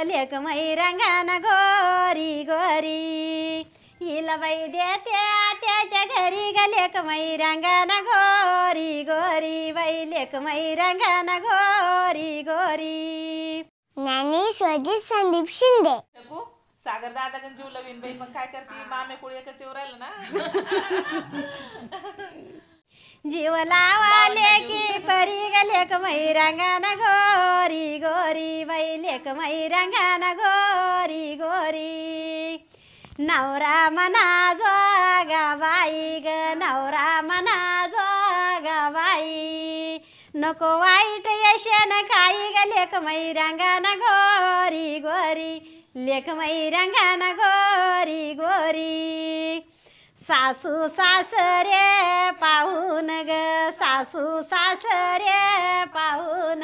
लेक मैरंगान गोरी गोरी हिला बाई देते आत्याच्या घरी ग लेक मैरंगान गोरी गोरी बाई लेक मैरंगान गोरी गोरी. ज्ञानेश्वरजी संदीप शिंदे. सागर दादा गण जीव लवीन बाई मग काय करते मामे कुळी एकच जीव राहिलं ना. जीव लावाले की परी ग लेक मैरंगान गोरी गोरी बाई लेक मैरंगान गोरी गोरी. नवरा मना जोगा बाई ग नवरा मना जोगा बाई नको वाईट यशन काही ग लेक मैरंगान गोरी गोरी लेक मैरंगान गोरी गोरी. सासू सासरे पाहून ग सासू सासरे पाहून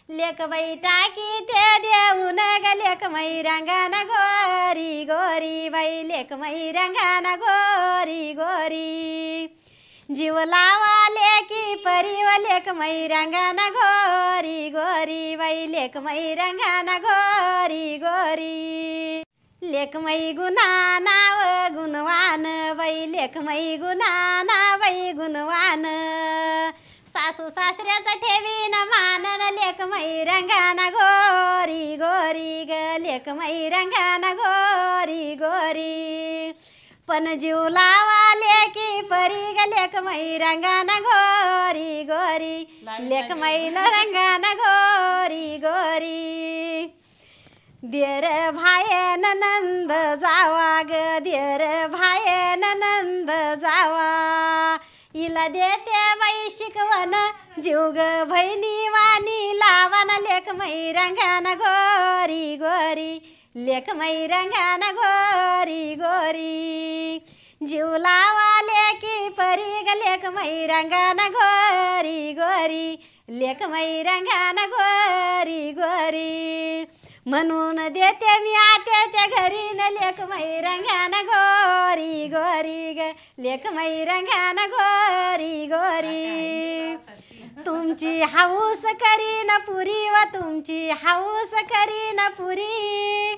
लेक बाई टाकी ते देऊन ग लेक मैरंगान गोरी गोरी बाई लेक मैरंगान गोरी गोरी. जीव लावाले की परी व लेक मैरंगान गोरी गोरी बाई लेक मैरंगान गोरी गोरी. लेक मै गुना नाव गुणवान बाई लेक मै गुना ना बाई गुणवान सासू सासऱ्याचा ठेवीन मानन लेक मैरंगान गोरी गोरी ग लेक मैरंगान गोरी गोरी. पण जीव लावाले की परी ग लेक मैरंगान गोरी गोरी लेक मैरंगान गोरी गोरी. देर भाये नंद जावा ग देर भाये नंद जावा हिला देते बाई शिकवण जीव ग बहिणी वाणी लावान लेक मैरंगान गोरी गोरी लेक मैरंगान गोरी गोरी. जीव लावाले की परी ग लेक मैरंगान गोरी गोरी लेक मैरंगान गोरी गोरी. म्हणून देते मी आत्याच्या घरी न लेक मैरंगान गोरी गोरी ग लेक मैरंगान गोरी गोरी. तुमची हाऊस करीन पुरी व तुमची हाऊस करीन पुरी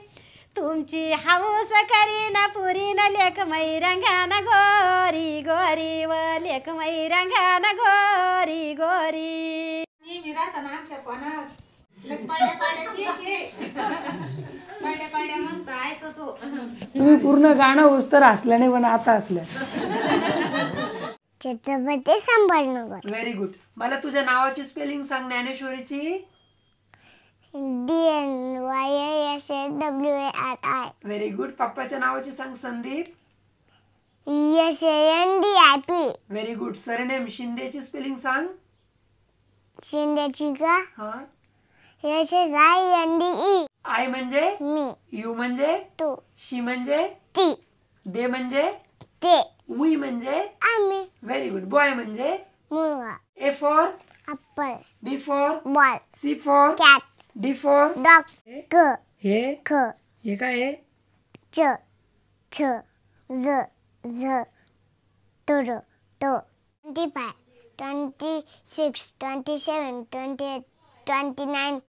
तुमची हाऊस करीन पुरी न लेक मैरंगान गोरी गोरी व लेक मैरंगान गोरी गोरी. तुम्ही पूर्ण गाणं उस्तर हसल्याने पण आता हसल्या. छत्रपती संभाजीनगर. Very good. मला तुझ्या नावाची स्पेलिंग सांग ज्ञानेश्वरीची. DNYASHWARI. Very good. पप्पाच्या नावाची सांग. Sandip. SANDIP. Very good. Surname शिंदेची स्पेलिंग सांग. शिंदेची का हा SSINDE. आय म्हणजे मी. यू म्हणजे तू. शी म्हणजे ती. दे म्हणजे ते. वी म्हणजे आम्ही. Very good. बॉय म्हणजे मुलगा. A for apple. B for ball. C for cat. D for dog. क. हे ख. हे काय आहे. च. छ. ज. झ. तर. त. 25 26 27 28 29